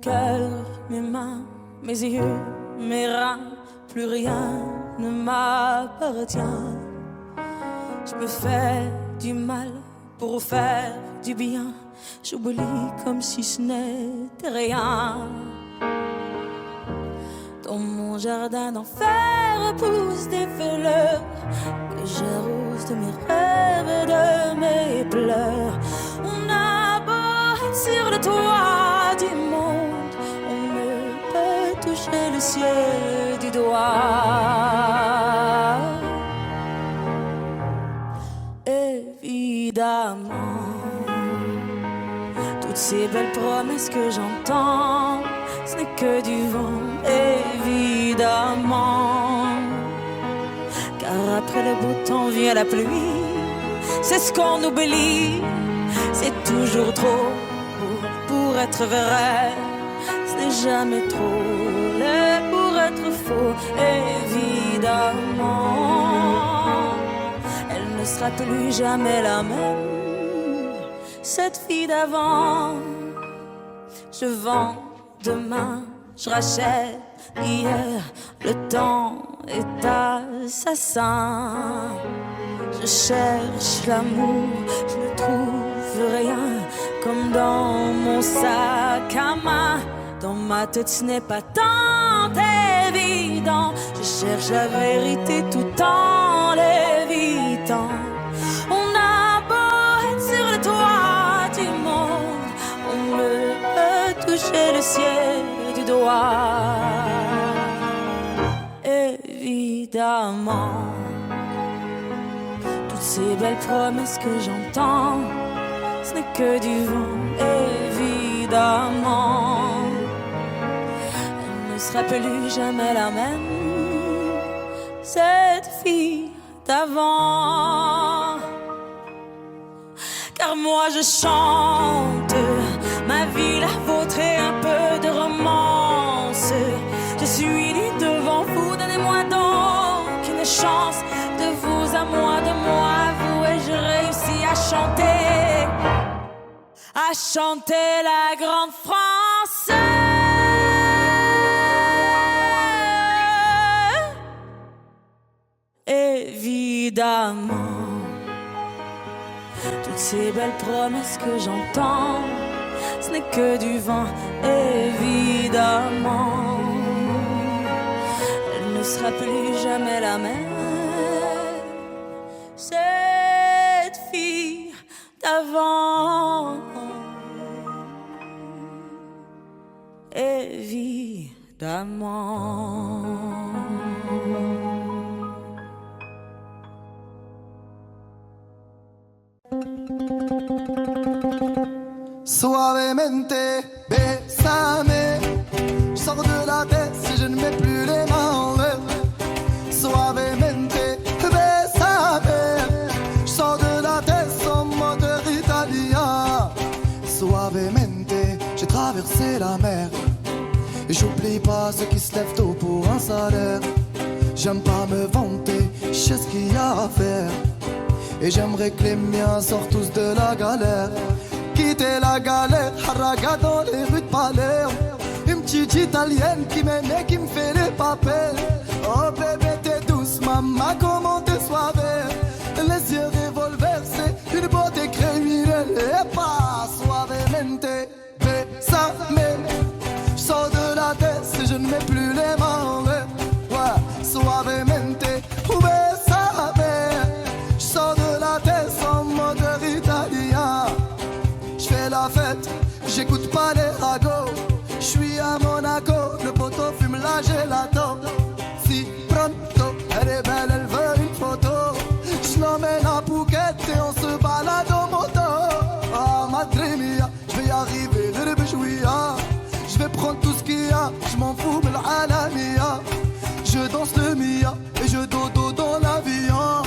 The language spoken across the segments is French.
cœur, mes mains, mes yeux, mes reins, plus rien ne m'appartient. Je me fais du mal pour faire du bien. J'oublie comme si ce n'était rien. Dans mon jardin d'enfer poussent des fleurs que j'arrose de mes rêves et de mes pleurs. On a beau être sur le toit du monde, on ne peut toucher le ciel du doigt. Évidemment, toutes ces belles promesses que j'entends, ce n'est que du vent, évidemment. Car après le beau temps vient la pluie, c'est ce qu'on oublie. C'est toujours trop beau pour être vrai, ce n'est jamais trop laid pour être faux, évidemment. Elle ne sera plus jamais la même, cette fille d'avant. Je vends demain, je rachète hier, le temps est assassin. Je cherche l'amour, je ne trouve rien, comme dans mon sac à main. Dans ma tête ce n'est pas tant évident, je cherche la vérité tout en l'évitant. On a beau être sur le toit du monde, on ne peut toucher le ciel du doigt. Évidemment, toutes ces belles promesses que j'entends, ce n'est que du vent, évidemment. Elle ne sera plus jamais la même, cette fille d'avant. Car moi je chante ma vie, la vôtre et un peu de romance. Je suis née devant vous, donnez-moi donc une chance. De vous à moi, de moi à vous, et je réussis à chanter la grande France. Évidemment, toutes ces belles promesses que j'entends, ce n'est que du vent, évidemment. Elle ne sera plus jamais la même, cette fille d'avant. Évidemment. Suavemente, bésame. Je sors de la tête si je ne mets plus les mains en l'air. Suavemente, bésame. Je sors de la tête en moteur italien. Suavemente, j'ai traversé la mer. Et j'oublie pas ceux qui se lèvent tôt pour un salaire. J'aime pas me vanter, je sais ce qu'il y a à faire. Et j'aimerais que les miens sortent tous de la galère. Quitter la galère, haraga dans les rues de Palerme. Une petite italienne qui m'aime et qui me fait les papels. Oh bébé t'es douce, maman comment t'es soirée. Les yeux revolver, c'est une beauté criminelle. Et pas suavemente, bésame. Je sors de la tête si je ne mets plus les mains en l'air. Ouais, suavemente, bésame. Je sors de la tête en moteur italien. J'fais la fête, j'écoute pas les ragots. J'suis à Monaco, le poteau fume la gelato. Si pronto, elle est belle, elle veut une photo. J'l'emmène à Phuket et on se balade en moto. Ah madre mia, j'vais y arriver, le bejouia. J'vais prendre tout ce qu'il y a, j'm'en fous de l'alamia. Je danse le mia et je dodo dans l'avion.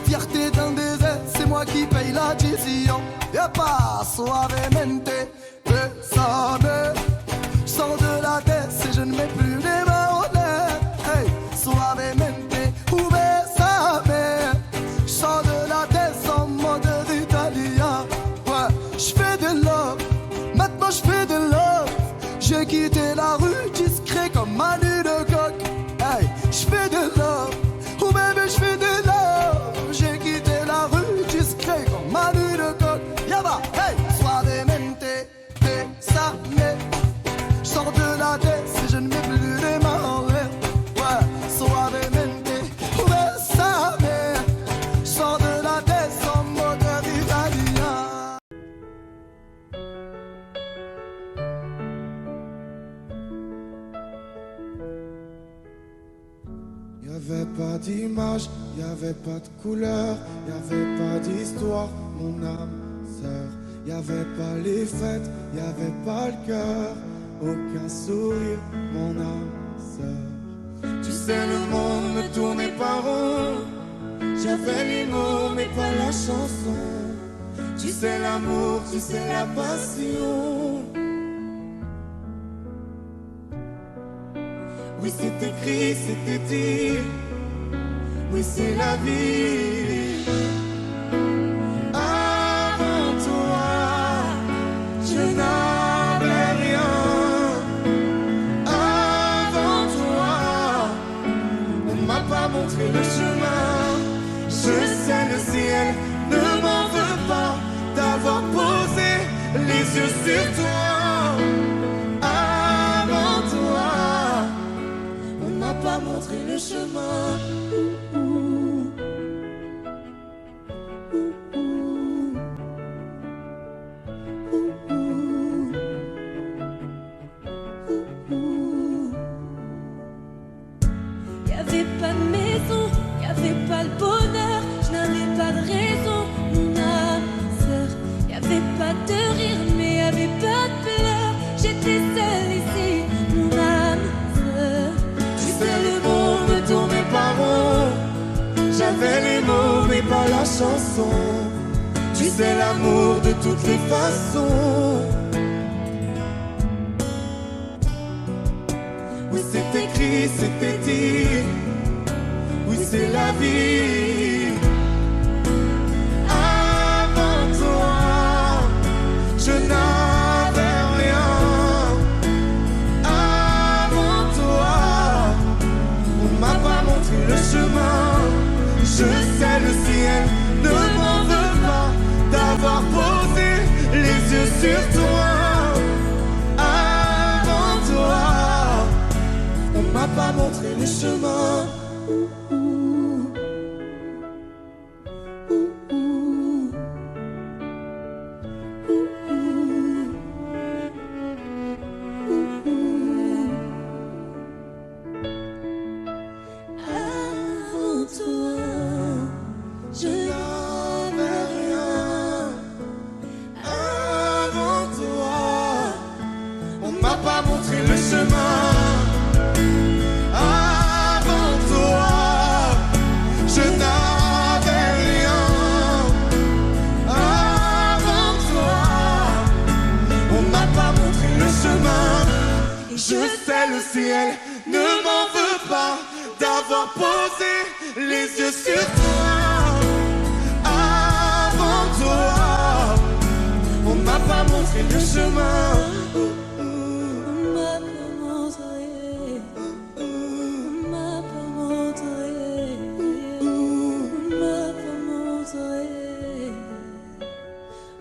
Fierté d'un désert, c'est moi qui paye l'addition. Y'a pas suavemente, bésame. J'sors de la tête si je ne mets plus les mains en l'air. Hey, suavemente, bésame. J'sors de la tête en mode italien. Ouais, j'fais de love, maintenant j'fais de love. J'ai pas d'image, y avait pas de couleur, y avait pas d'histoire, mon âme sœur. Y avait pas les fêtes, y avait pas le cœur, aucun sourire, mon âme sœur. Tu sais, le monde ne tournait pas rond. J'avais les mots mais pas la chanson. Tu sais l'amour, tu sais la passion. Oui, c'est écrit, c'était dit. Oui, c'est la vie. Avant toi, je n'avais rien. Avant toi, on m'a pas montré le chemin. Je sais, le ciel ne m'en veut pas d'avoir posé les yeux sur toi. Avant toi, on m'a pas montré le chemin. Y'avait pas de maison, y'avait pas le bonheur, je n'avais pas de raison, mon âme sœur. Y'avait pas de rire, mais y'avait pas de pleurs. J'étais seule ici, mon âme sœur. Tu sais, le monde ne tournait pas rond. J'avais les mots, mais pas la chanson. Tu sais, l'amour de toutes les façons. Oui, c'est écrit, c'était dit. Oui, c'est la vie. Avant toi, je n'avais rien. Avant toi, on m'a pas montré le chemin. Je sais, le ciel ne m'en veut pas d'avoir posé les yeux sur toi. Avant toi, on m'a pas montré le chemin. Avant toi, je N'avais rien. Avant toi, on m'a pas montré le chemin. Avant toi, je n'avais rien. Avant toi, on m'a pas montré le chemin. Je sais, le ciel ne m'en veut pas d'avoir posé les yeux sur toi. Avant toi, on m'a pas montré le chemin. on m'a pas montré, on m'a pas montré, on m'a pas montré.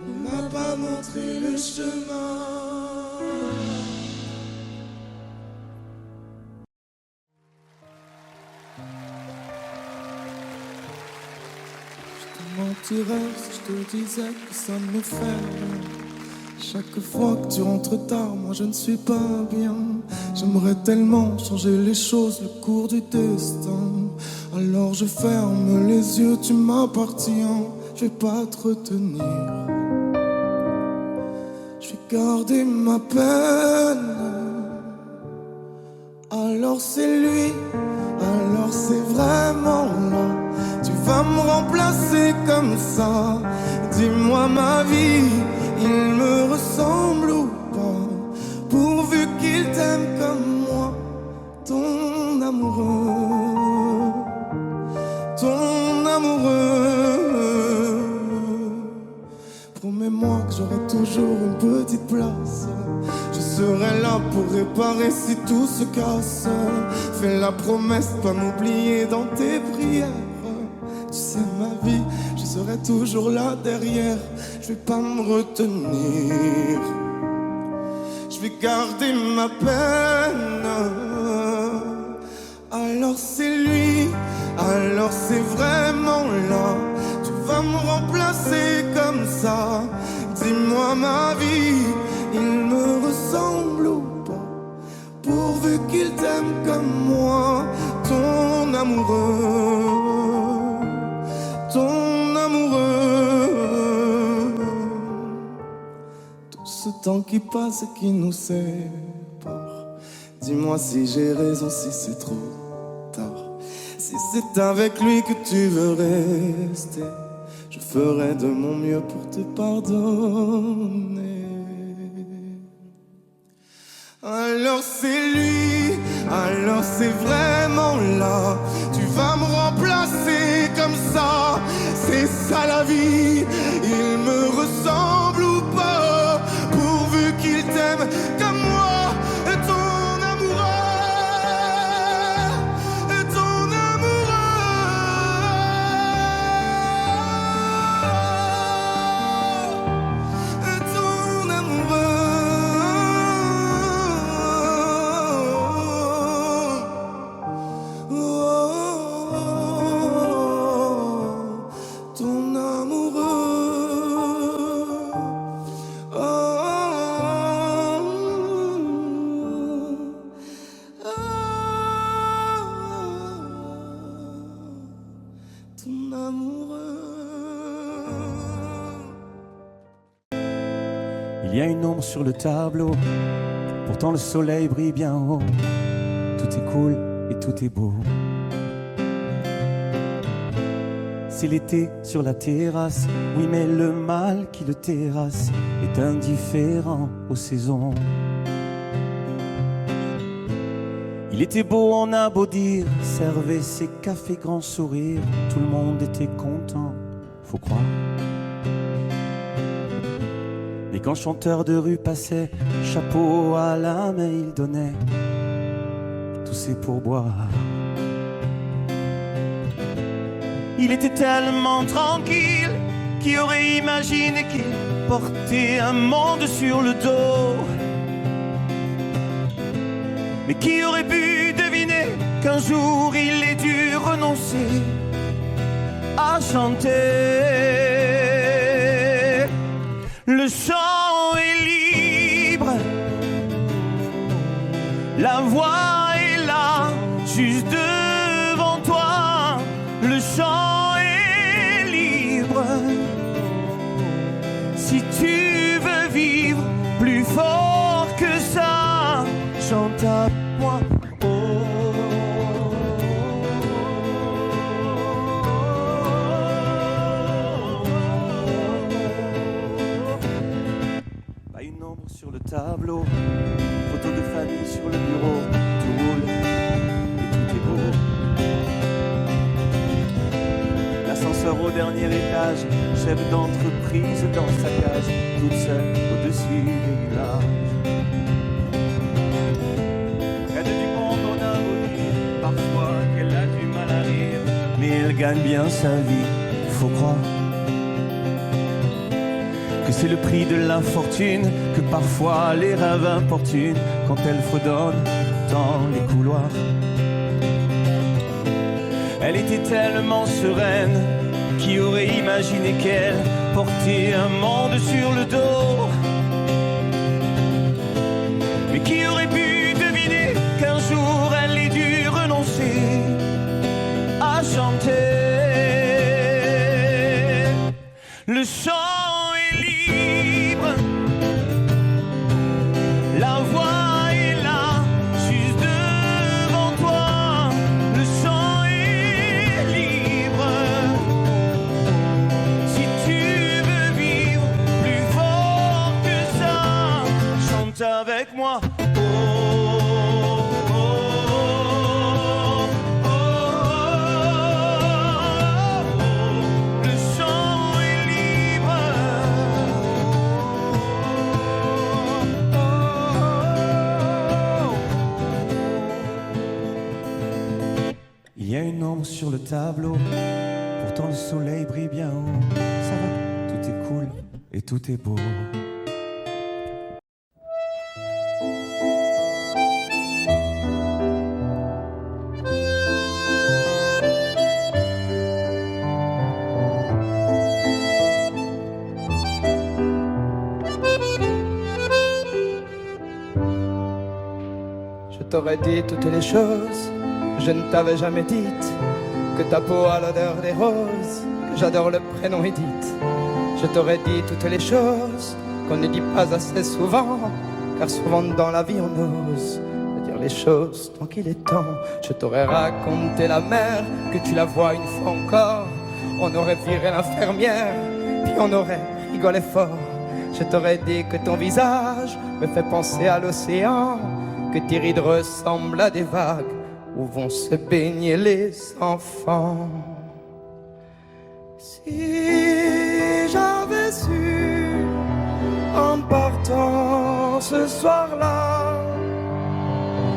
On m'a pas montré le chemin. Je te mentirais si je te disais que ça me fait rien. Chaque fois que tu rentres tard, moi je ne suis pas bien. J'aimerais tellement changer les choses, le cours du destin. Alors je ferme les yeux, tu m'appartiens. Je vais pas te retenir. Je vais garder ma peine. Alors c'est lui, alors c'est vraiment là. Tu vas me remplacer comme ça. Dis-moi ma vie, il me ressemble ou pas? Pourvu qu'il t'aime comme moi, ton amoureux, ton amoureux. Promets-moi que j'aurai toujours une petite place. Je serai là pour réparer si tout se casse. Fais la promesse de pas m'oublier dans tes prières. Tu sais ma vie, je serai toujours là derrière. Je vais pas me retenir. Je vais garder ma peine. Alors c'est lui, alors c'est vraiment là. Tu vas me remplacer comme ça. Dis-moi ma vie, il me ressemble ou pas? Pourvu qu'il t'aime comme moi, ton amoureux, ton amoureux. Tout ce temps qui passe et qui nous sépare, dis-moi si j'ai raison, si c'est trop tard. Si c'est avec lui que tu veux rester, je ferai de mon mieux pour te pardonner. Alors c'est lui, alors c'est vraiment là. Tu vas me remplacer comme ça, c'est ça la vie. Il me ressemble ou pas, pourvu qu'il t'aime comme moi. Ton amoureux, ton amoureux, ton amoureux. Il y a une ombre sur le tableau, pourtant le soleil brille bien haut. Tout est cool et tout est beau. C'est l'été sur la terrasse, oui mais le mal qui le terrasse est indifférent aux saisons. Il était beau, on a beau dire, servait ses cafés grand sourire, tout le monde était content, faut croire. Et quand chanteur de rue passait, chapeau à la main il donnait tous ses pourboires. Il était tellement tranquille, qui aurait imaginé qu'il portait un monde sur le dos. Mais qui aurait pu deviner qu'un jour il ait dû renoncer à chanter. Le chant est libre, la voix est là, juste devant toi. Le chant est libre, si tu veux vivre plus fort que ça, chante à moi. Sur le tableau, photo de famille sur le bureau, tout roule et tout est beau. L'ascenseur au dernier étage, chef d'entreprise dans sa cage, toute seule au-dessus des nuages. Reine du monde, on a beau dire parfois qu'elle a du mal à rire, mais elle gagne bien sa vie, faut croire que c'est le prix de l'infortune, que parfois les rêves importunent quand elle fredonne dans les couloirs. Elle était tellement sereine, qui aurait imaginé qu'elle portait un monde sur le dos. Mais qui aurait pu deviner qu'un jour elle ait dû renoncer à chanter. Le chant avec moi. Oh, oh, oh, oh, le chant est libre. Il y a une ombre sur le tableau, pourtant le soleil brille bien haut. Ça va, tout est cool et tout est beau. Je t'aurais dit toutes les choses, je ne t'avais jamais dite que ta peau a l'odeur des roses, que j'adore le prénom Edith. Je t'aurais dit toutes les choses qu'on ne dit pas assez souvent, car souvent dans la vie on ose dire les choses tant qu'il est temps. Je t'aurais raconté la mer, que tu la vois une fois encore. On aurait viré l'infirmière, puis on aurait rigolé fort. Je t'aurais dit que ton visage me fait penser à l'océan, que tes rides ressemblent à des vagues où vont se baigner les enfants. Si j'avais su en partant ce soir-là,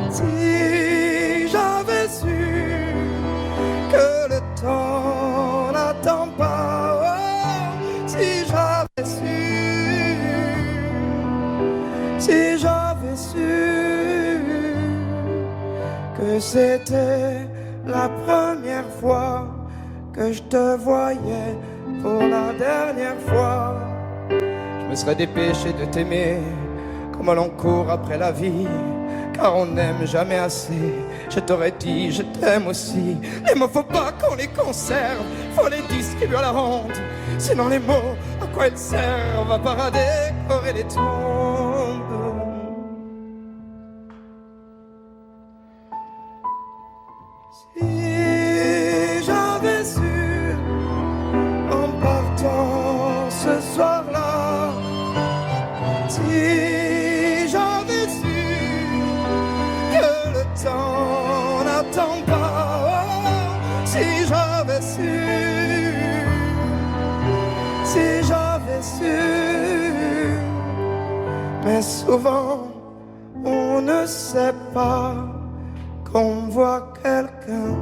si j'avais su que le temps n'attend pas, oh, si j'avais su, si j'avais su que c'était la première fois que je te voyais pour la dernière fois, je me serais dépêché de t'aimer comme l'on court après la vie, car on n'aime jamais assez. Je t'aurais dit je t'aime aussi. Les mots faut pas qu'on les conserve, faut les distribuer à la ronde, sinon les mots à quoi ils servent à part à décorer les tombes. Si j'avais su en partant ce soir-là, si j'avais su que le temps n'attend pas, oh, si j'avais su, si j'avais su. Mais souvent on ne sait pas qu'on voit quelqu'un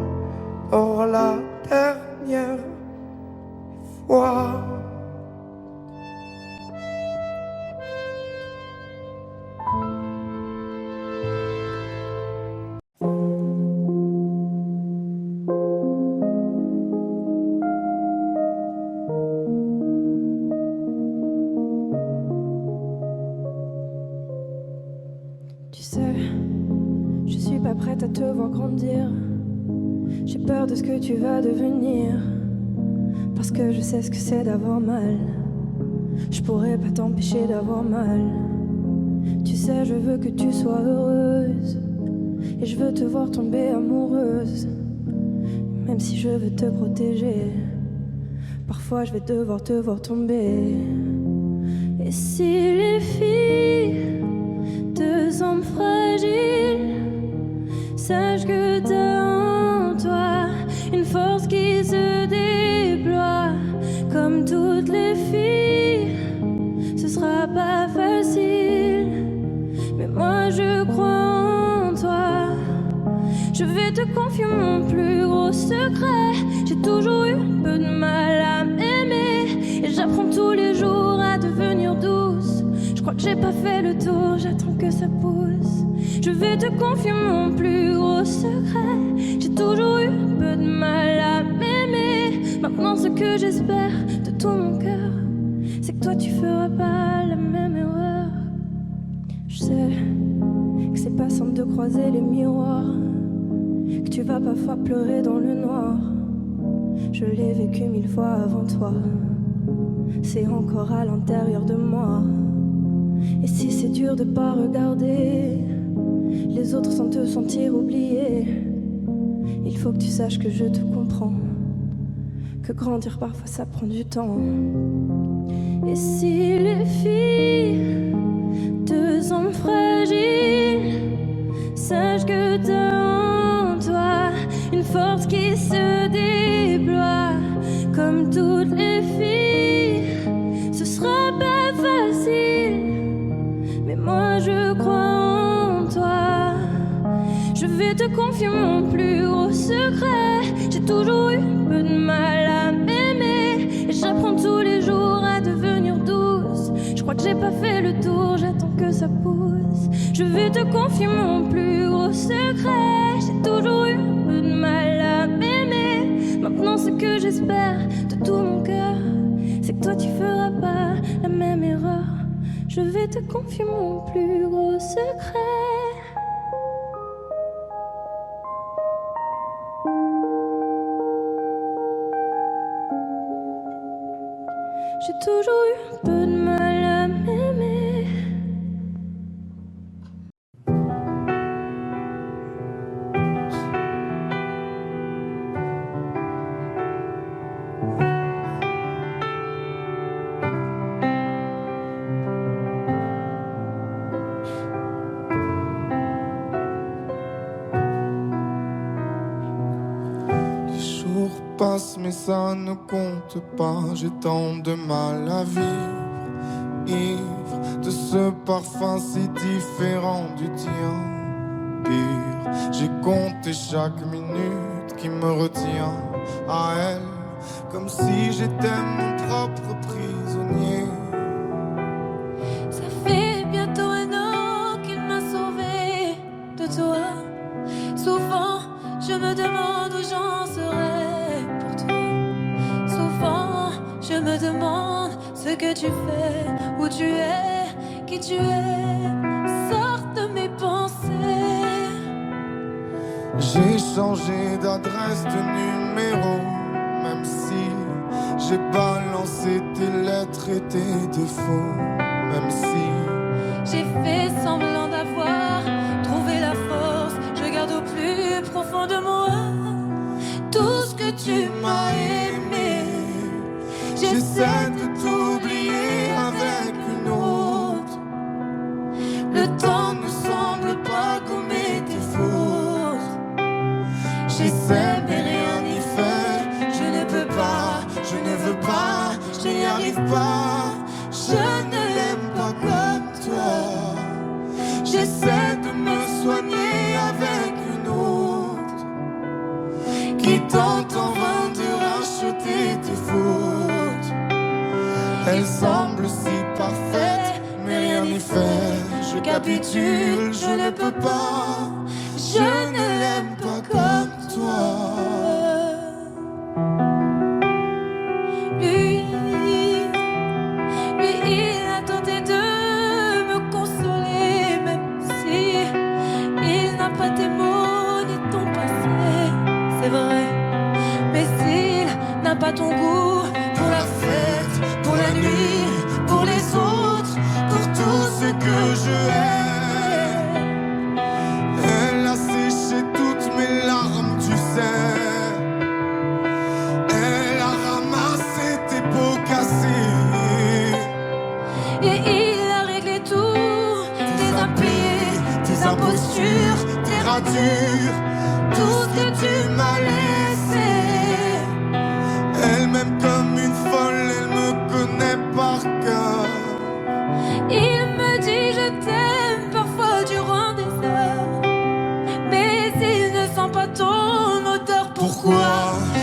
pour la dernière fois. Tu sais, je suis pas prête à te voir grandir. J'ai peur de ce que tu vas devenir, parce que je sais ce que c'est d'avoir mal. Je pourrais pas t'empêcher d'avoir mal. Tu sais, je veux que tu sois heureuse, et je veux te voir tomber amoureuse. Même si je veux te protéger, parfois je vais devoir te voir tomber. Et si les filles te semblent fragiles, sache que t'as en toi une force qui se déploie. Comme toutes les filles, ce sera pas facile, mais moi je crois en toi. Je vais te confier mon plus gros secret. J'ai toujours eu un peu de mal à m'aimer, et j'apprends tous les jours à devenir douce. Je crois que j'ai pas fait le tour, j'attends que ça pousse. Je vais te confier mon plus gros secret. J'ai toujours eu un peu de mal à m'aimer. Maintenant ce que j'espère de tout mon cœur, c'est que toi tu feras pas la même erreur. Je sais que c'est pas simple de croiser les miroirs, que tu vas parfois pleurer dans le noir. Je l'ai vécu 1000 fois avant toi, c'est encore à l'intérieur de moi. Et si c'est dur de pas regarder les autres sans te sentir oublié, il faut que tu saches que je te comprends, que grandir parfois ça prend du temps. Et si les filles te semblent fragiles, sache que t'as en toi une force qui se déploie. Comme toutes les filles, ce sera pas facile, mais moi je crois en toi. Je vais te confier mon plus gros secret. J'ai toujours eu un peu de mal à m'aimer, et j'apprends tous les jours à devenir douce. Je crois que j'ai pas fait le tour, j'attends que ça pousse. Je vais te confier mon plus gros secret. J'ai toujours eu un peu de mal à m'aimer. Maintenant ce que j'espère de tout mon cœur, c'est que toi tu feras pas la même erreur. Je vais te confier mon plus gros secret. passe mais ça ne compte pas. J'ai tant de mal à vivre, ivre de ce parfum si différent du tien. Pire, j'ai compté chaque minute qui me retient à elle, comme si j'étais mon propre prisonnier. Ça fait bientôt un an qu'il m'a sauvé de toi. Souvent, je me demande où j'en serais pour toi. Souvent, je me demande ce que tu fais, où tu es, qui tu es. Sors de mes pensées. J'ai changé d'adresse, de numéro, même si j'ai balancé tes lettres et tes défauts. Même si j'ai fait semblant d'avoir trouvé la force, je garde au plus profond de moi tout ce que tu m'as aimé. J'essaie de t'oublier avec une autre. Le temps ne semble pas gommer tes fautes. J'essaie mais rien n'y fait. Je ne peux pas, je ne veux pas, je n'y arrive pas. Je ne l'aime pas comme toi. J'essaie de me soigner avec une autre qui tente en vain de racheter tes fautes. Elle semble si parfaite, mais rien n'y fait. Je capitule, je ne peux pas. Je ne l'aime pas comme toi. Il a tenté de me consoler, même si il n'a pas tes mots ni ton passé, c'est vrai. Mais s'il n'a pas ton goût pour la fête, pour la nuit, pour les autres, pour tout ce que je hais. elle a séché toutes mes larmes, tu sais. Elle a ramassé tes pots cassés. Et il a réglé tout, tes impayés, tes impostures, tes ratures, tout ce que tu m'as laissé. Elle m'aime comme une folle, elle me connaît par cœur. Il me dit je t'aime parfois durant des heures, mais il ne sent pas ton odeur. Pourquoi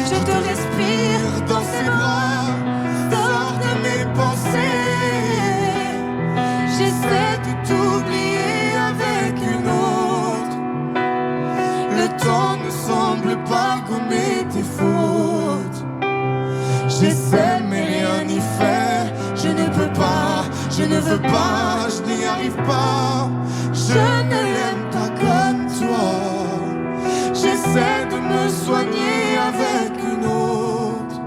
je te respire dans ses bras, sors de mes pensées. J'essaie de t'oublier avec une autre. Le temps ne semble pas gommer tes fautes. J'essaie mais rien n'y fait. Je ne peux pas, je ne veux pas, je n'y arrive pas. Je ne l'aime pas comme toi. J'essaie de me soigner avec une autre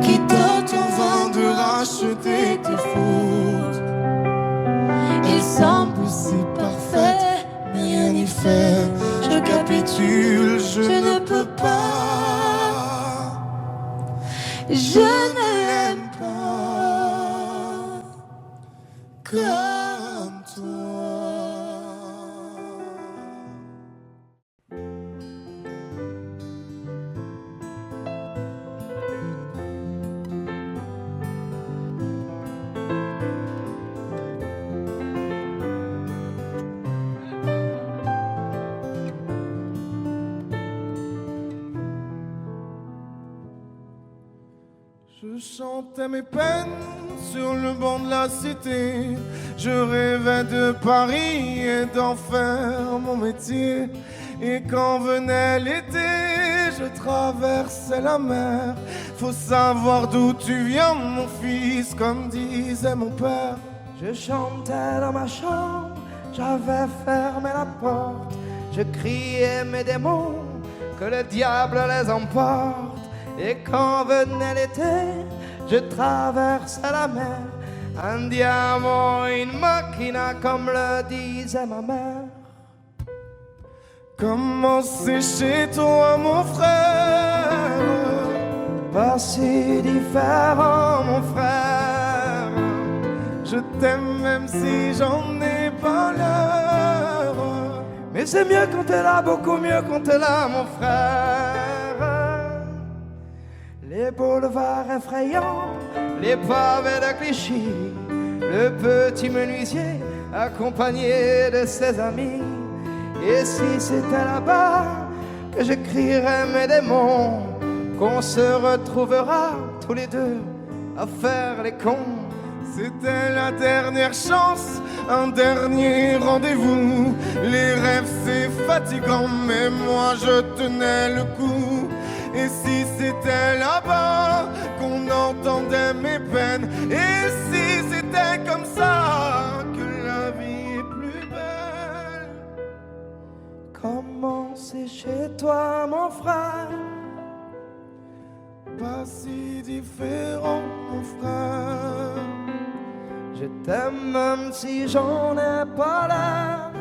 qui tente en vain de racheter tes fautes. Il semble si parfait, mais rien n'y fait. Je capitule, je ne peux pas. Je ne l'aime pas comme toi. Je chantais mes peines sur le banc de la cité. Je rêvais de Paris et d'en faire mon métier. Et quand venait l'été, je traversais la mer. Faut savoir d'où tu viens, mon fils, comme disait mon père. Je chantais dans ma chambre, j'avais fermé la porte. Je criais mes démons, que le diable les emporte. Et quand venait l'été, je traversais la mer. Andiamo in macchina, comme le disait ma mère. Comment c'est chez toi, mon frère? Pas si différent, mon frère. Je t'aime même si j'en ai pas l'heure. Mais c'est mieux quand t'es là, beaucoup mieux quand t'es là, mon frère. les boulevards effrayants, les pavés de Clichy, le petit menuisier accompagné de ses amis. Et si c'était là-bas que j'écrirais mes démons, qu'on se retrouvera tous les deux à faire les cons. C'était la dernière chance, un dernier rendez-vous. Les rêves c'est fatigant, mais moi je tenais le coup. Et si c'était là-bas qu'on entendait mes peines, et si c'était comme ça que la vie est plus belle. Comment c'est chez toi mon frère? Pas si différent mon frère. Je t'aime même si j'en ai pas l'air.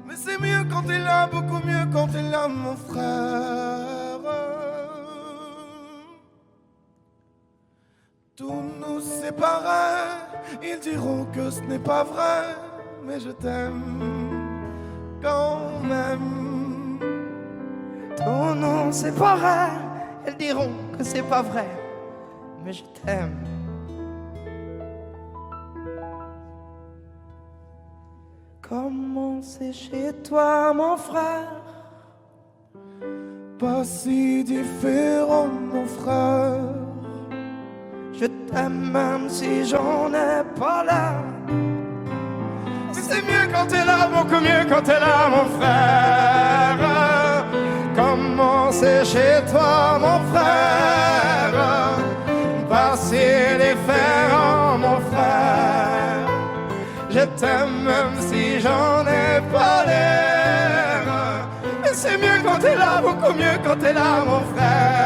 Mais c'est mieux quand t'es là, beaucoup mieux quand t'es là mon frère. Tout nous séparait, ils diront que ce n'est pas vrai, mais je t'aime quand même. Tout nous séparait, elles diront que c'est pas vrai, mais je t'aime. Comment c'est chez toi mon frère? Pas si différent mon frère. Je t'aime même si j'en ai pas l'air. Mais c'est mieux quand t'es là, beaucoup mieux quand t'es là mon frère. Comment c'est chez toi mon frère? Pas si différent mon frère. Je t'aime même si j'en ai pas l'air. Mais c'est mieux quand t'es là, beaucoup mieux quand t'es là mon frère.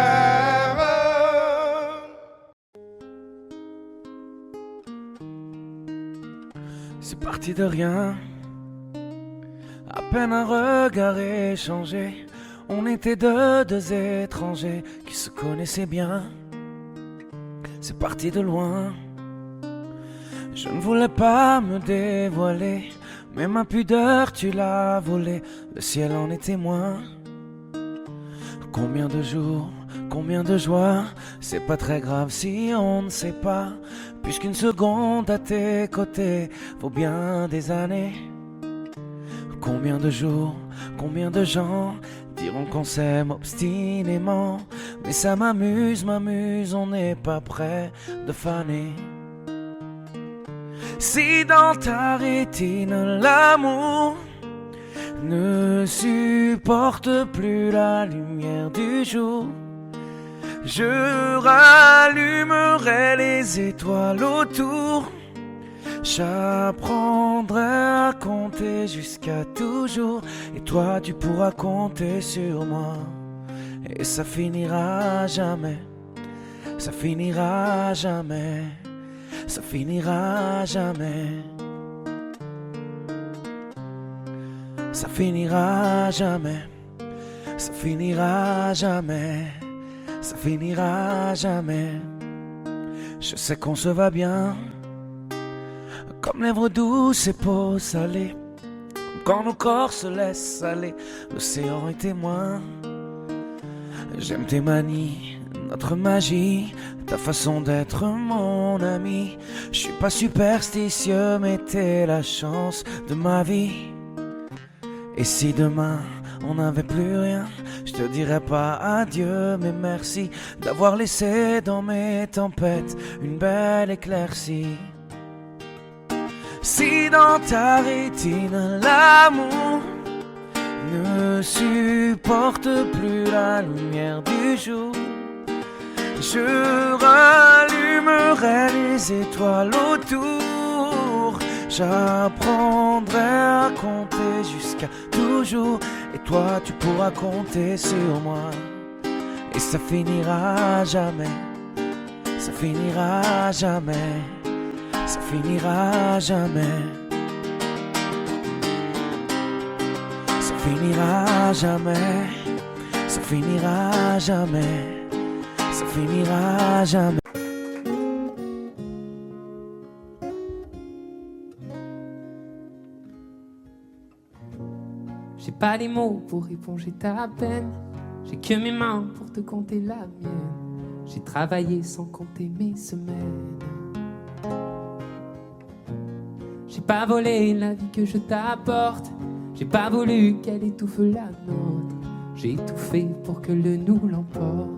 C'est parti de rien, à peine un regard échangé. On était deux étrangers qui se connaissaient bien. C'est parti de loin. Je ne voulais pas me dévoiler, mais ma pudeur tu l'as volée. Le ciel en est témoin. Combien de jours, combien de joies. C'est pas très grave si on ne sait pas, puisqu'une seconde à tes côtés vaut bien des années. Combien de jours, combien de gens diront qu'on s'aime obstinément, mais ça m'amuse, on n'est pas prêt de faner. Si dans ta rétine l'amour ne supporte plus la lumière du jour, je rallumerai les étoiles autour. J'apprendrai à compter jusqu'à toujours, et toi tu pourras compter sur moi. Et ça finira jamais, ça finira jamais, ça finira jamais. Ça finira jamais, ça finira jamais, ça finira jamais. Je sais qu'on se va bien, comme lèvres douces et peau salée, comme quand nos corps se laissent aller, l'océan est témoin. J'aime tes manies, notre magie, ta façon d'être mon ami. Je suis pas superstitieux, mais t'es la chance de ma vie. Et si demain on n'avait plus rien, je te dirais pas adieu, mais merci d'avoir laissé dans mes tempêtes une belle éclaircie. Si dans ta rétine l'amour ne supporte plus la lumière du jour, je rallumerai les étoiles autour. J'apprendrai à compter jusqu'à toujours, et toi tu pourras compter sur moi. Et ça finira jamais, ça finira jamais, ça finira jamais, ça finira jamais, ça finira jamais, ça finira jamais. J'ai pas les mots pour éponger ta peine, j'ai que mes mains pour te compter la mienne. J'ai travaillé sans compter mes semaines. J'ai pas volé la vie que je t'apporte. J'ai pas voulu qu'elle étouffe la nôtre. J'ai tout fait pour que le nous l'emporte.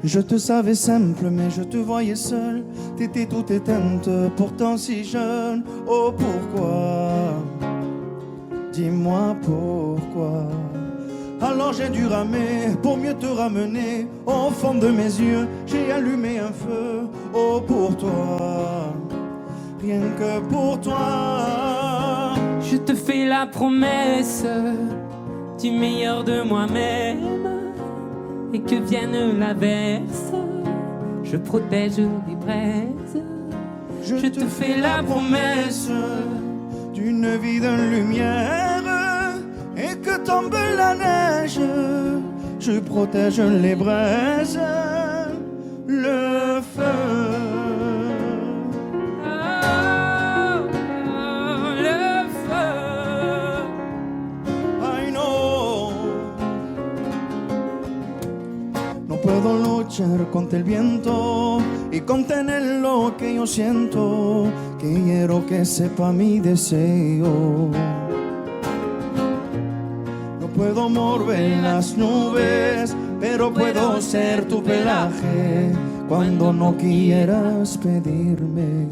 Je te savais simple, mais je te voyais seul. T'étais toute éteinte, pourtant si jeune. Oh pourquoi? Dis-moi pourquoi. Alors j'ai dû ramer pour mieux te ramener. Au fond de mes yeux, j'ai allumé un feu. Oh pour toi, rien que pour toi. Je te fais la promesse du meilleur de moi-même. Et que vienne l'averse, je protège les braises. Je te fais la promesse d'une vie de lumière. Et que tombe la neige, je protège les braises, le feu. Le feu. I know. No puedo luchar contra el viento y contener lo que yo siento. Quiero que sepa mi deseo. Puedo mover las nubes, pero puedo ser tu pelaje cuando no quieras pedirme.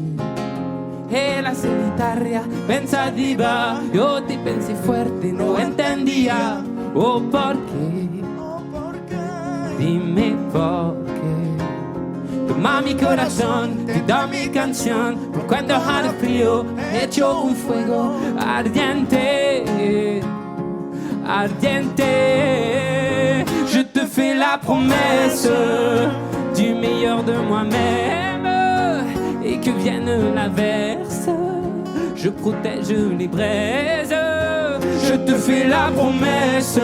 E la solitaria pensativa, yo te pensé fuerte, no entendía. Oh, ¿por qué? Dime por qué. Toma mi corazón, te da mi canción. Por cuando haga frío, hecho un fuego ardiente. Ardiente, je te fais la promesse du meilleur de moi-même. Et que vienne l'averse, je protège les braises. Je te fais la promesse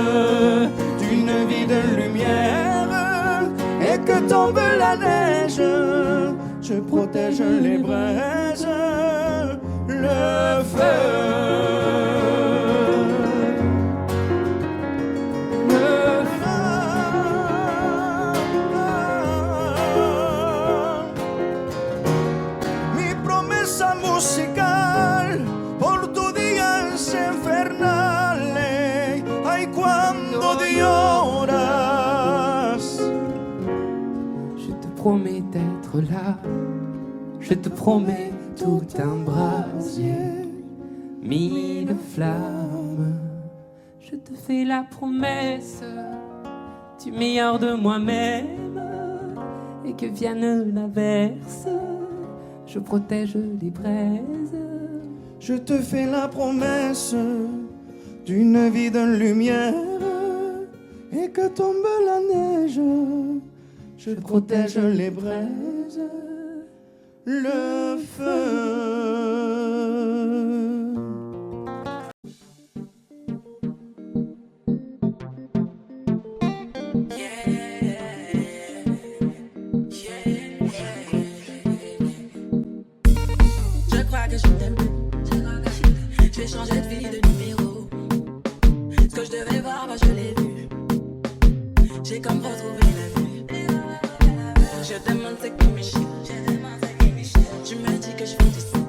d'une vie de lumière. Et que tombe la neige, je protège les braises, le feu. Musical por tu días infernales. Ay, cuando lloras. Je te promets d'être là. Je te promets tout un brasier, mille flammes. Je te fais la promesse du meilleur de moi-même. Et que vienne l'averse, je protège les braises. Je te fais la promesse d'une vie de lumière. Et que tombe la neige, je protège les braises, le feu. Que je t'aime, j'ai changé de vie, de numéro. Ce que je devais voir, moi je l'ai vu. J'ai comme retrouvé la vue. Je demande c'est qui mes chiens. Tu me dis que je fais du sang.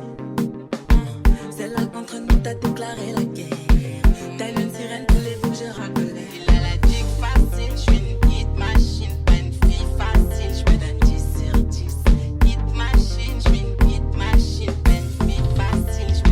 C'est là qu'entre nous t'as déclaré la guerre. Telle une sirène, tous les bouts j'ai racolé. Il a la dick facile, je suis une hit machine. Pas une fille facile, je me donne 10 sur 10. Hit machine, je suis une hit machine. Hyper, hyper, hyper.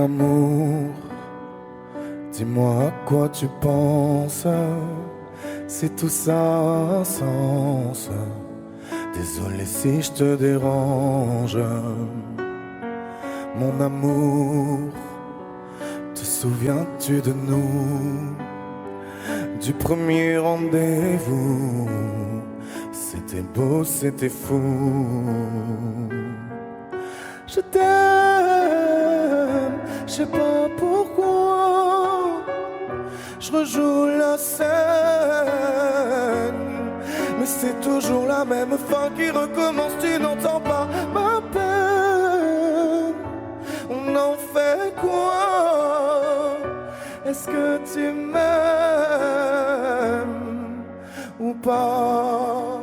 amour, dis-moi à quoi tu penses, si tout ça a un sens. Désolé si je te dérange. Mon amour, te souviens-tu de nous, du premier rendez-vous? C'était beau, c'était fou. Je t'aime, je sais pas pourquoi. Je rejoue la scène, mais c'est toujours la même fin qui recommence. Tu n'entends pas ma peine. On en fait quoi? Est-ce que tu m'aimes ou pas?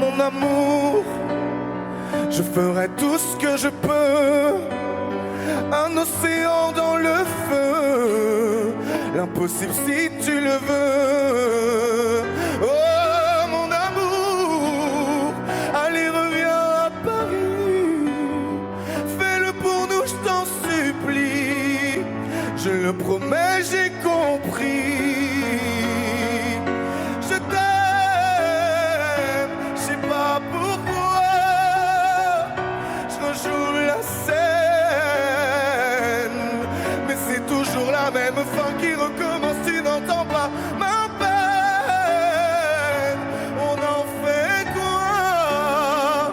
Mon amour, je ferai tout ce que je peux. Un océan dans le feu, l'impossible si tu le veux. Oh mon amour, allez reviens à Paris. Fais-le pour nous, je t'en supplie. Je le promets, j'ai compris. Je t'aime, je sais pas pourquoi. Je rejoue la scène, mais c'est toujours la même fin qui recommence. Tu n'entends pas ma peine. On en fait quoi?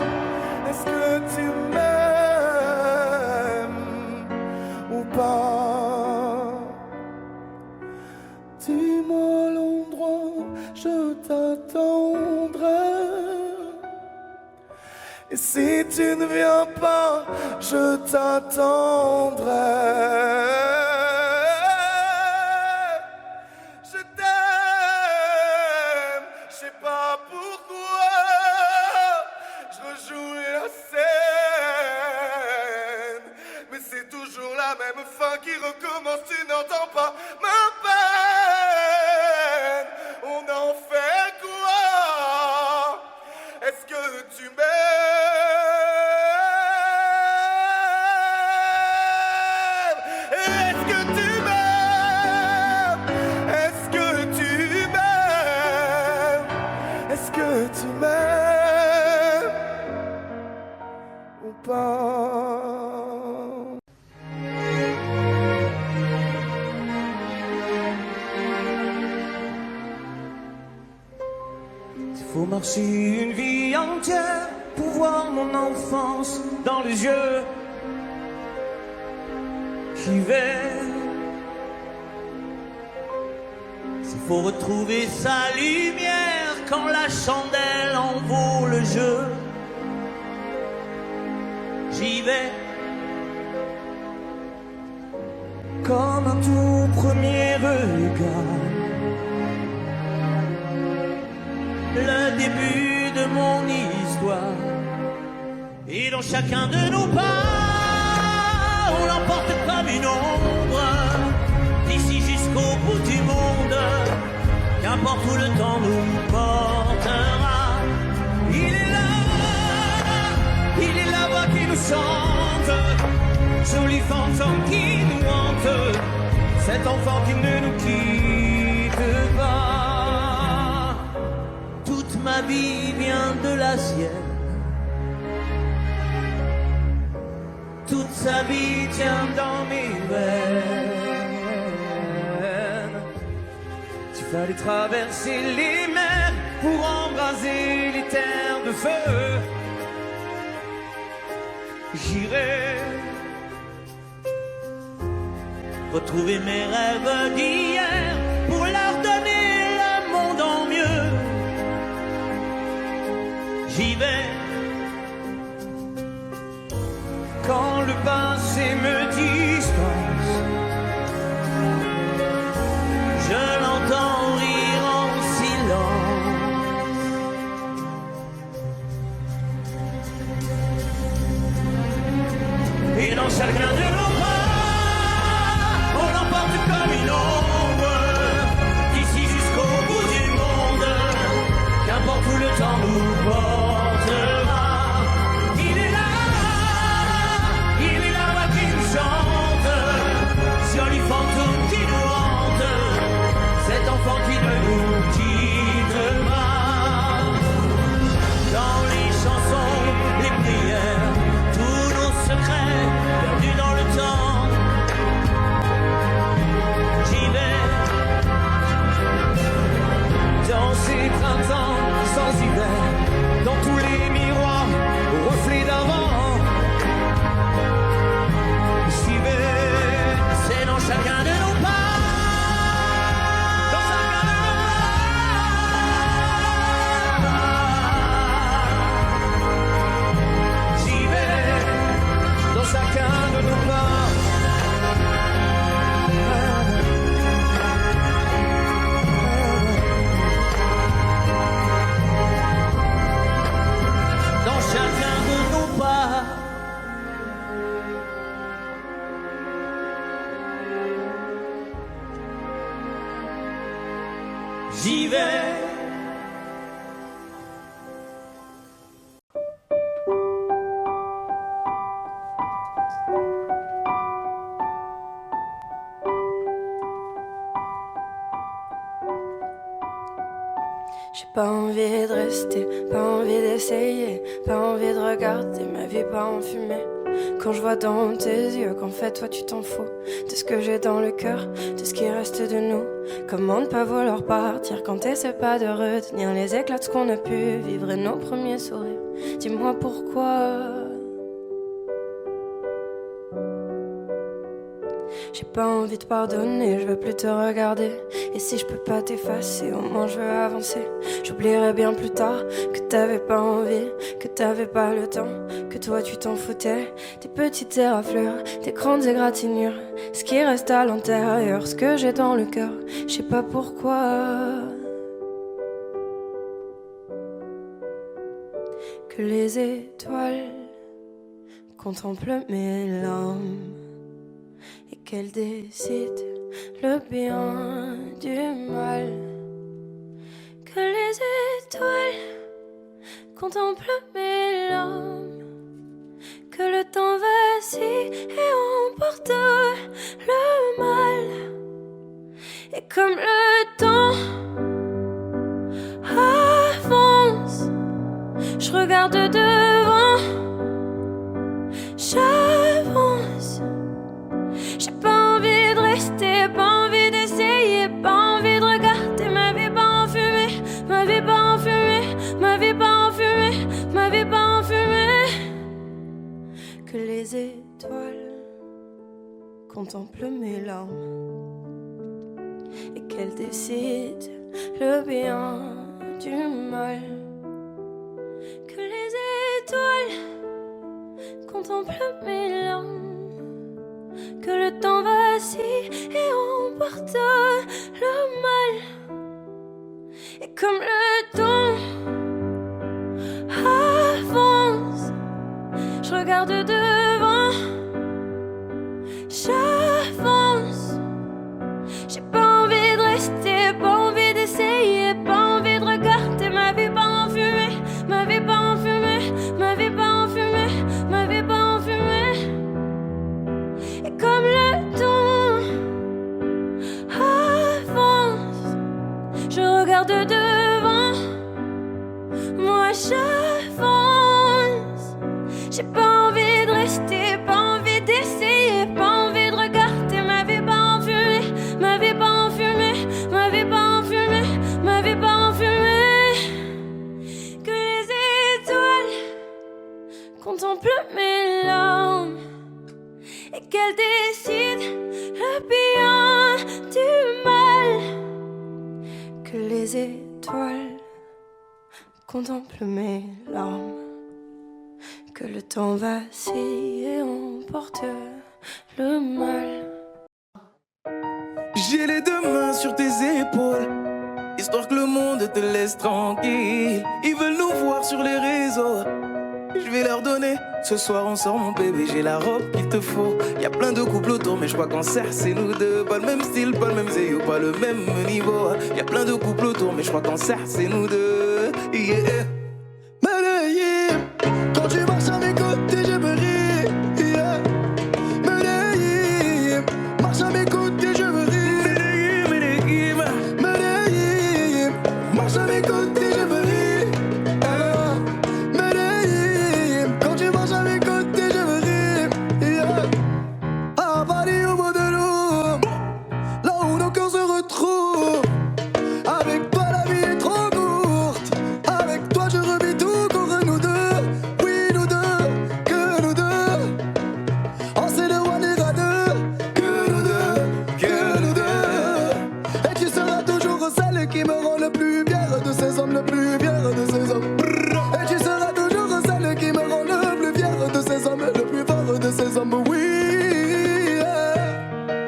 Est-ce que tu m'aimes ou pas? Dis-moi l'endroit, je t'attendrai. Et si tu ne viens pas, je t'attendrai. Je t'aime, je sais pas pourquoi. Je rejoue la scène, mais c'est toujours la même fin qui recommence. Tu n'entends pas ma peine. On en fait quoi? Est-ce que tu m'aimes? Est-ce que tu m'aimes? Est-ce que tu m'aimes? Est-ce que tu m'aimes ou pas? Faut marcher une vie entière pour voir mon enfance dans les yeux. J'y vais. S'il faut retrouver sa lumière quand la chandelle en vaut le jeu, j'y vais. Comme un tout premier regard, le début de mon histoire. Et dans chacun de nos pas, on l'emporte comme une ombre, d'ici jusqu'au bout du monde. Qu'importe où le temps nous portera, il est la voix qui nous chante, joli fantôme qui nous hante, cet enfant qui ne nous quitte pas. Toute ma vie vient de la sienne, toute sa vie tient dans mes veines. Il fallait traverser les mers pour embraser les terres de feu. J'irai retrouver mes rêves d'hier pour leur donner le monde en mieux. J'y vais quand le passé me distance. Je l'entends rire en silence. Et dans chacun de nos bras, on l'emporte comme une ombre, j'y vais. J'ai pas envie de rester, pas envie d'essayer, pas envie de regarder ma vie pas en fumée. Quand je vois dans tes yeux qu'en fait toi tu t'en fous de ce que j'ai dans le cœur, de ce qui reste de nous. Comment ne pas vouloir partir quand t'essaies pas de retenir les éclats de ce qu'on a pu vivre et nos premiers sourires. Dis-moi pourquoi. J'ai pas envie de pardonner, je veux plus te regarder. Et si je peux pas t'effacer, au moins je veux avancer. J'oublierai bien plus tard que t'avais pas envie, que t'avais pas le temps, que toi tu t'en foutais. Des petites éraflures, des grandes égratignures, ce qui reste à l'intérieur, ce que j'ai dans le cœur, je sais pas pourquoi. Que les étoiles contemplent mes larmes et qu'elle décide le bien du mal. Que les étoiles contemplent mes larmes, que le temps vacille et emporte le mal. Et comme le temps avance, je regarde devant, j'avance. J'ai pas envie de rester, pas envie d'essayer, pas envie de regarder ma vie pas en fumée, ma vie pas en fumée, ma vie pas en fumée, ma vie pas en fumée. Que les étoiles contemplent mes larmes et qu'elles décident le bien du mal. Que les étoiles contemplent mes larmes, que le temps vacille et emporte le mal. Et comme le temps avance, je regarde devant, j'avance. J'ai pas envie de rester, pas envie d'essayer, pas envie de regarder ma vie pas en fumée, ma vie pas en fumée, ma vie pas en fumée, ma vie pas en fumée. Et comme le temps avance, je regarde devant, moi j'avance. J'ai pas envie de rester, pas envie d'essayer, pas envie de regarder ma vie pas en fumée, ma vie pas en fumée, ma vie pas en fumée, ma vie pas en fumée. Que les étoiles contemplent mes larmes et qu'elles décident le bien du mal. Que les étoiles contemplent mes larmes, que le temps vacille et emporte le mal. J'ai les deux mains sur tes épaules, histoire que le monde te laisse tranquille. Ils veulent nous voir sur les réseaux, je vais leur donner. Ce soir on sort mon bébé, j'ai la robe qu'il te faut. Y'a plein de couples autour mais je crois qu'en serre c'est nous deux. Pas le même style, pas le même zéyo, pas le même niveau. Y'a plein de couples autour mais je crois qu'en serre c'est nous deux. Yeah. Medellín, quand tu marches à mes côtés, je me ris. Yeah. Medellín, marche à mes côtés, je me ris. Medellín, Medellín, marche à mes côtés, je me ris. Medellín, quand tu marches à mes côtés, je me ris. Yeah. À Paris, au bout de l'eau, là où nos cœurs se retrouvent. Avec toi, la vie est trop courte. Avec toi, je revis tout pour nous deux. Oui, nous deux, que nous deux. On s'est de Wanera deux. Que nous deux, que nous deux. Et tu seras toujours celle qui me rend le plus fier de ces hommes, le plus fier de ces hommes. Et tu seras toujours celle qui me rend le plus fier de ces hommes, le plus fort de ces hommes. Oui, yeah.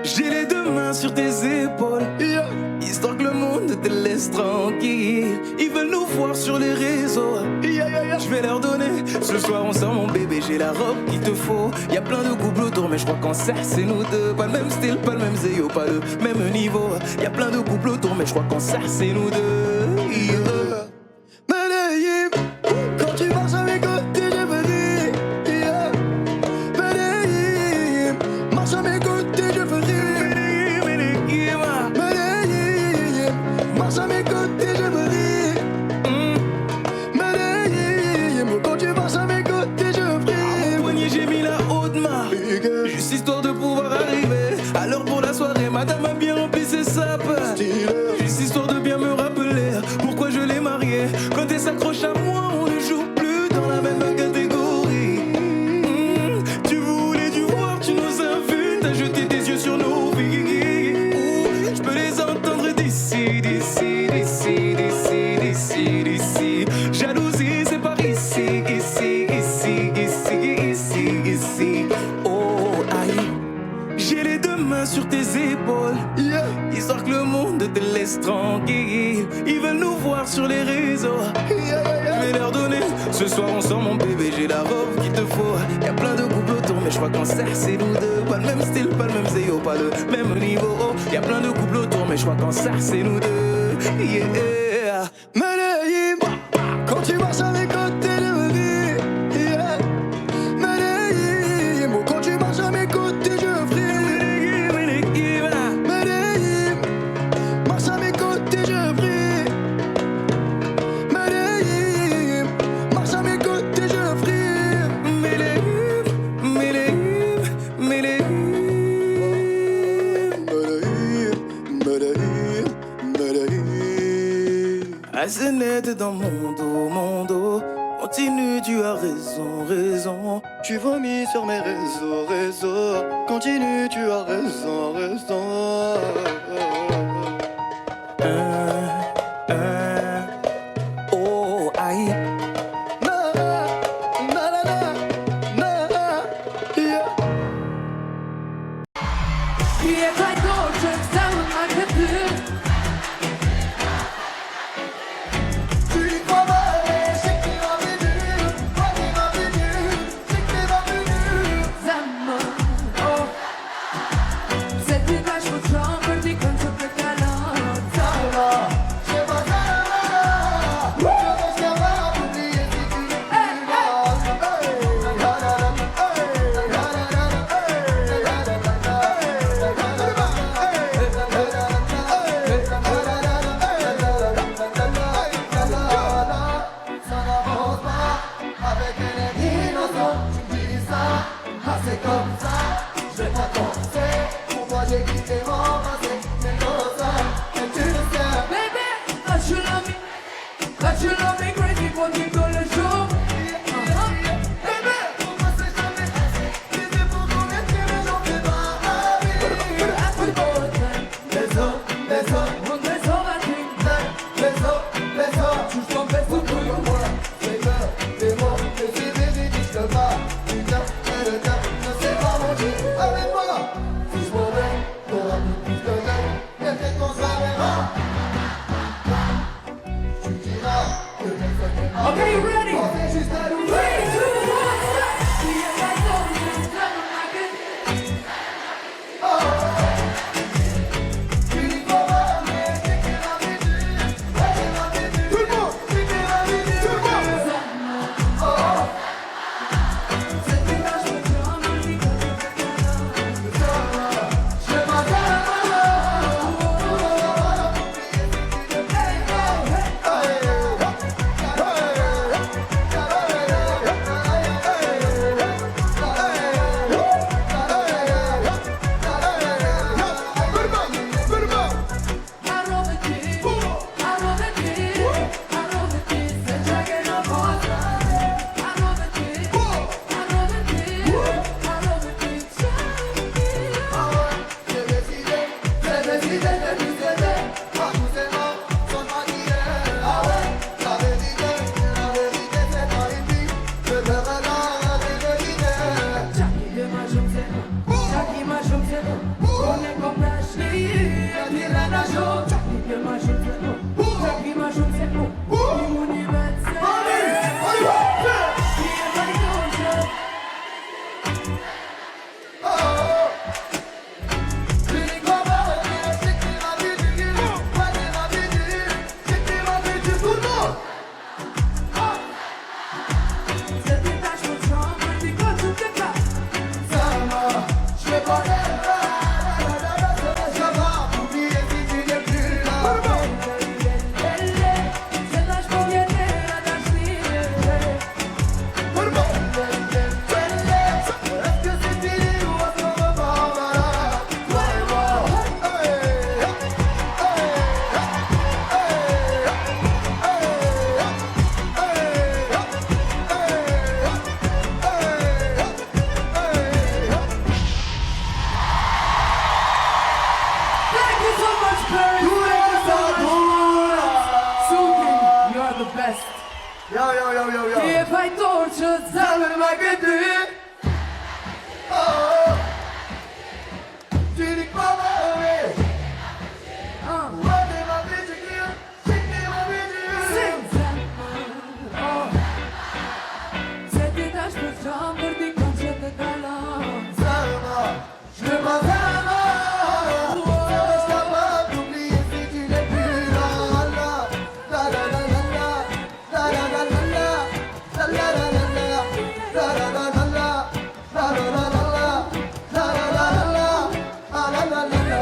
j'ai les deux mains sur tes épaules, Yeah. histoire que le monde te laisse tranquille. Ils veulent nous voir sur les réseaux, Yeah, yeah, yeah. je vais leur donner. Ce soir on sort mon bébé, j'ai la robe qu'il te faut. Y'a plein de couples autour mais je crois qu'en serre c'est nous deux. Pas le même style, pas le même zéyo, pas pas le même niveau. Y a plein de couples autour, mais je crois qu'en ça c'est nous deux. Yeah. Medellín, quand tu marches à mes côtés, je veux rire. Yeah. Medellín, marche à mes côtés, je veux rire. Medellín, marche à mes côtés, je veux rire. Medellín, quand tu marches à mes côtés, je veux rire. À mon poignet j'ai mis la haute main, juste histoire de pouvoir arriver. Alors pour la soirée, madame a bien rempli ses sapes. Juste histoire de bien me rappeler pourquoi je l'ai mariée. Quand elle s'accroche à moi, on ne joue plus dans la même catégorie. Tu voulais du voir, tu nous as vus, t'as jeté tes yeux sur nos vies. Je peux les entendre d'ici, d'ici, d'ici, d'ici, d'ici, d'ici. Jalousie, c'est par ici, ici, ici, ici, ici, ici. Oh, aïe. J'ai les deux mains sur tes épaules, yeah. Histoire que le monde te laisse tranquille. Ils veulent nous voir sur les réseaux, yeah, yeah. Je vais leur donner, ce soir on sort mon bébé, j'ai la robe qu'il te faut. Y'a plein de couples autour, mais je crois qu'en ça c'est nous deux. Pas le même style, pas le même zéo, pas le même niveau. Y'a plein de couples autour, mais je crois qu'en ça c'est nous deux. Yeah. Medellín, quand tu marches à mes côtés, je veux rire. Yeah. Medellín, quand tu marches à mes côtés, je veux rire. Medellín, marche à mes côtés, je veux rire. Medellín, marche à mes côtés, je veux rire. Medellín, Medellín, Medellín. Medellín, Medellín. Assez net dans mon dos. Continue, tu as raison, raison. Tu vomis sur mes réseaux. Continue, tu as raison. Oh, aïe. Na, na, na, na, yeah. If I go to down like a bird, Tu y crois pas, je sais que tu vas venir. Toi qui vas venir, je sais que tu vas venir. Zama, oh. Cette image me tremble, dit comme ça peut caler. Zama, je sais pas ça. Je reste capable d'oublier si tu n'es plus là. Ça n'avance pas avec un air innocent. Tu me dis ça, ah c'est comme ça. Je vais pas penser pourquoi j'ai quitté mon passé. C'est comme ça, et tu le sais. Baby, that you love me crazy for me go le jour. Bébé, pour moi c'est jamais assez. Bébé, pour qu'on ait tiré, j'en fais pas envie. Every time, Les autres, on les overthink. les autres. Tu t'en fais tout pour moi. J'ai peur des mots, que si bébé dit je te bats. Putain, et le cœur ne sait pas mentir. Avec moi, si je m'en vais, t'auras plus de l'air. Et peut-être qu'on se verra. Tu diras que les fois que Okay, you ready? on est juste à 3, 2, 1, l'oublier. start. If I go to down like a Tu y crois pas, mais c'est que la venue. Ouais, c'est la venue. Tout le monde, c'est que la venue. Tout le monde. cette image me tremble, dit comme ça peut caler. Je m'attends. you so much, Paris. Thank you so much. Soothing, you are the best. Yo, yo, yo, yo, yo. If I torture Sabe ma che dire? Oh, ti ricordi? Guarda ma vedi che io, senti ma vedi oh. C'est une âge de chambre, dis quand je te galante. Sama, je ne m'en vais pas. Je suis capable d'oublier si tu n'es plus là. La la la la la, la la la la la, la la la la la, la la la la la, la la la la la, la la la la la, la la la la.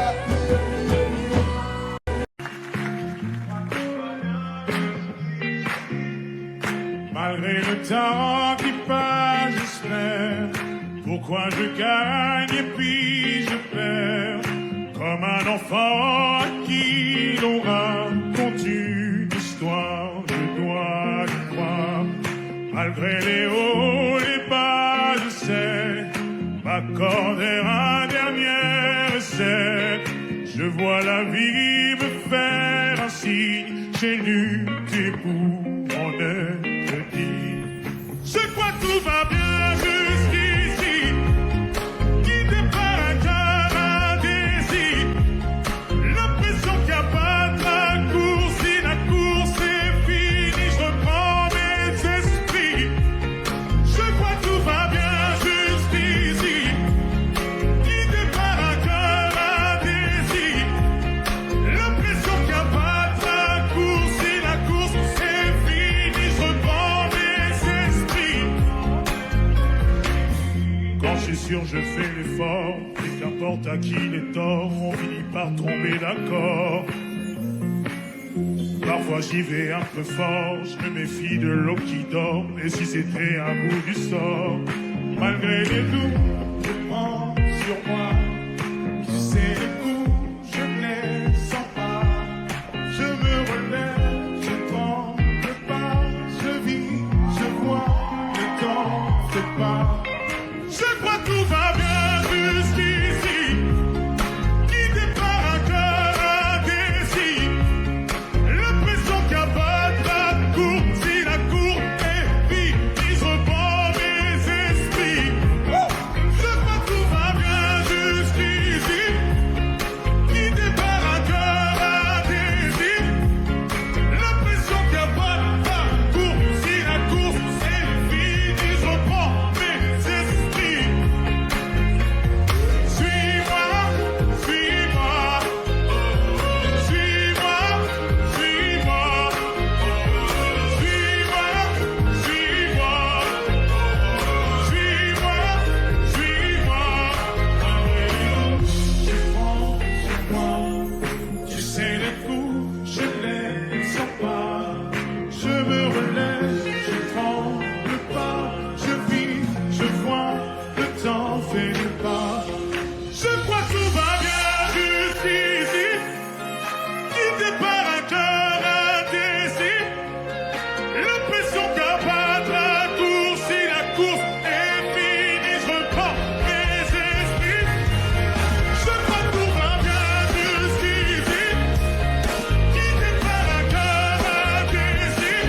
Malgré le temps qui passe, j'espère. Pourquoi je gagne et puis je perds? Comme un enfant à qui l'on raconte une histoire, je dois y croire. Malgré les hauts, les bas, je sais m'accorder un dernier essai. Je vois la vie me faire un signe, j'ai lutté pour en être dit. Je crois que tout va bien jusqu'ici, guidé par un cœur indécis. L'impression qu'il n'y a pas de raccourci, si la course est finie, je reprends mes esprits. Je crois que tout va bien jusqu'ici, guidé par un cœur indécis. L'impression qu'il n'y a pas de raccourci, si la course est finie, je reprends mes esprits. Quand je suis sûr, je fais l'effort, et qu'importe à qui les torts, on finit par tomber d'accord. Parfois j'y vais un peu fort, je me méfie de l'eau qui dort, et si c'était un bout du sort, malgré les doutes, je prends sur moi. Tu sais les coups, je ne les sens pas. Je me relève, je tremble pas, je vis, je vois, le temps fait pas. Je crois que tout va bien jusqu'ici, guidé par un cœur indécis. L'impression qu'il n'y a pas de raccourci, si la cour est finie, je reprends mes esprits. Je crois que tout va bien jusqu'ici, guidé par un cœur indécis. L'impression qu'il n'y a pas de raccourci, si la course est finie, je reprends mes esprits. Suis-moi, suis-moi, suis-moi, suis-moi, suis-moi, suis-moi, suis-moi, suis-moi. Tu sais les coups, je les sens pas. Je me relève, je tremble pas. Je vis, je vois, le temps fait pas. Je crois que tout va bien jusqu'ici, guidé par un cœur indécis. L'impression qu'il n'y a pas de raccourci, la course est finie, je reprends mes esprits. Je crois que tout va bien jusqu'ici, guidé par un cœur indécis.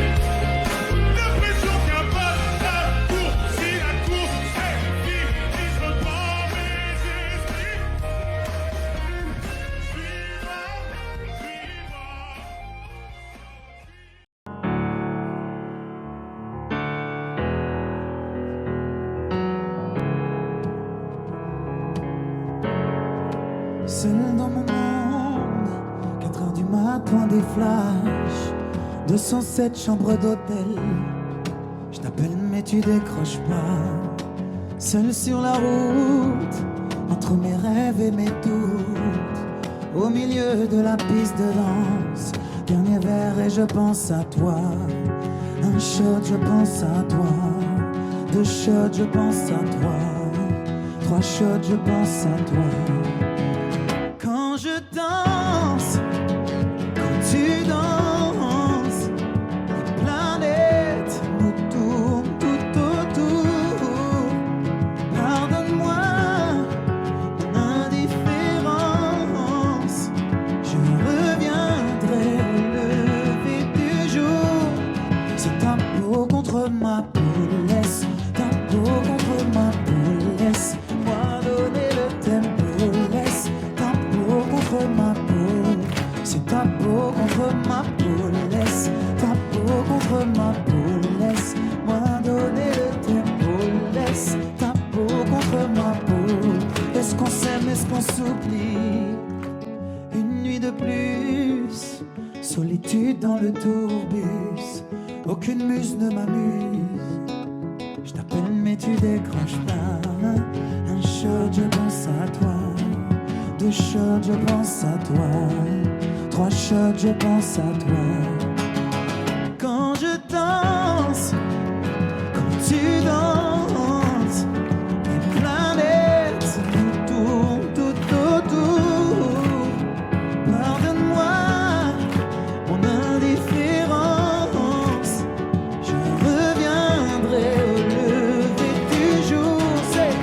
L'impression qu'il n'y a pas de raccourci, la course est finie, je reprends mes esprits. Suis-moi, suis-moi. Seul dans mon monde, 4 heures du matin, des flashs, 207 chambres d'hôtel. Je t'appelle mais tu décroches pas. Seul sur la route, entre mes rêves et mes doutes, au milieu de la piste de danse. Dernier verre et je pense à toi. Un shot, je pense à toi. 2 shots, je pense à toi. 3 shots, je pense à toi. Quand je danse, quand tu danses, les planètes nous tournent tout autour. Pardonne-moi mon indifférence, ma peau. C'est ta peau contre ma peau. Laisse ta peau contre ma peau. Laisse-moi donner le tempo. Laisse ta peau contre ma peau. Est-ce qu'on s'aime, est-ce qu'on s'oublie? Une nuit de plus, solitude dans le tourbus. Aucune muse ne m'amuse. Je t'appelle mais tu décroches pas. Un shot je pense à toi. 2 shots je pense à toi. 3 shots je pense à toi. Quand je danse, quand tu danses, les planètes nous tournent tout autour. Pardonne-moi mon indifférence. Je reviendrai au lever du jour. C'est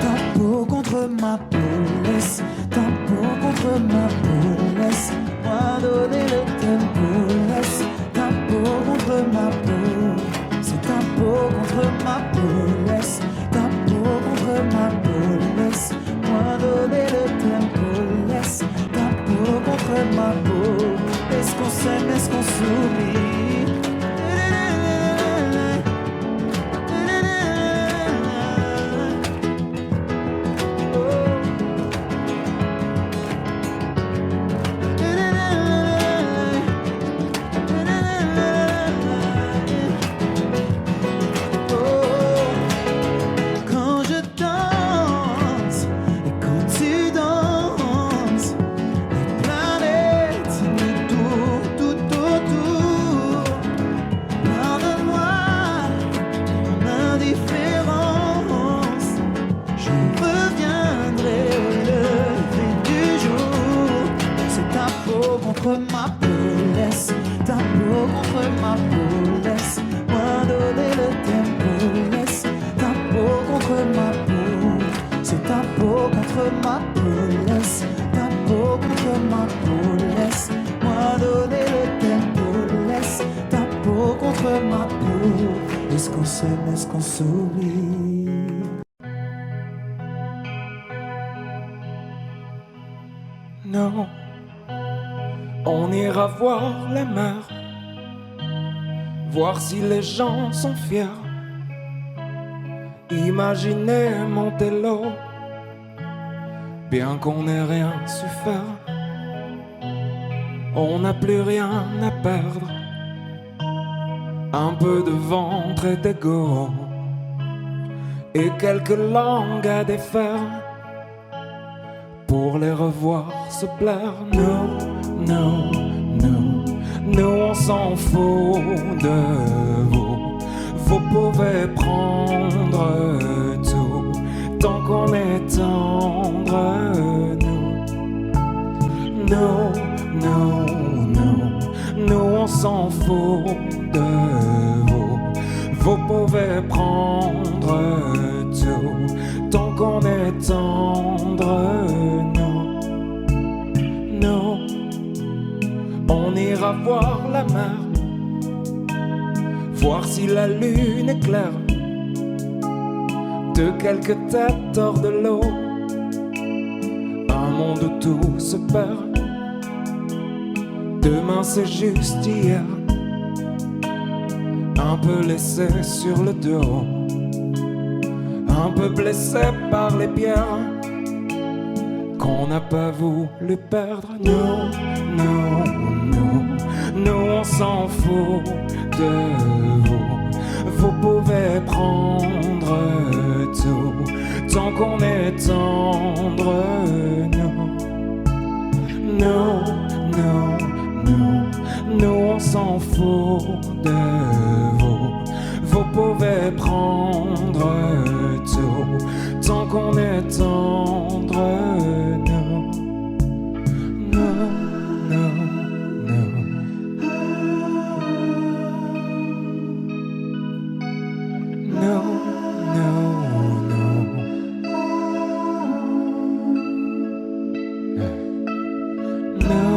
ta peau contre ma peau. Laisse ta peau contre ma peau. Laisse-moi donner le tempo. Laisse ta peau contre ma peau. C'est ta peau contre ma peau. Laisse ta peau contre ma peau. Laisse-moi donner le tempo. Laisse ta peau contre ma peau. Est-ce qu'on s'aime, est-ce qu'on s'oublie? Ma peau, laisse ta peau contre ma peau. Laisse-moi donner le tempo. Laisse ta peau contre ma peau. C'est ta peau contre ma peau. Laisse ta peau contre ma peau. Laisse-moi donner le tempo. Laisse ta peau contre ma peau. Est-ce qu'on s'aime, est-ce qu'on s'oublie? Non. On ira voir les mer, voir si les gens sont fiers. Imaginez Montello, bien qu'on n'ait rien su faire. On n'a plus rien à perdre, un peu de ventre et d'ego, et quelques langues à défaire, pour les revoir se plaire. Non, non, non, nous on s'en fout de vous. Vous pouvez prendre tout, tant qu'on est tendre. Nous, nous, nous on s'en fout de vous. Vous pouvez prendre tout, tant qu'on est tendre. On ira voir la mer, voir si la lune est claire. De quelques têtes hors de l'eau, un monde où tout se perd. Demain c'est juste hier, un peu laissé sur le dos, un peu blessé par les pierres qu'on n'a pas voulu perdre. Non, non, non, nous on s'en fout de vous. Vous pouvez prendre tout, tant qu'on est tendre. Non, non, non, non, nous on s'en fout de vous. Vous pouvez prendre tout, tant qu'on est tendre. No.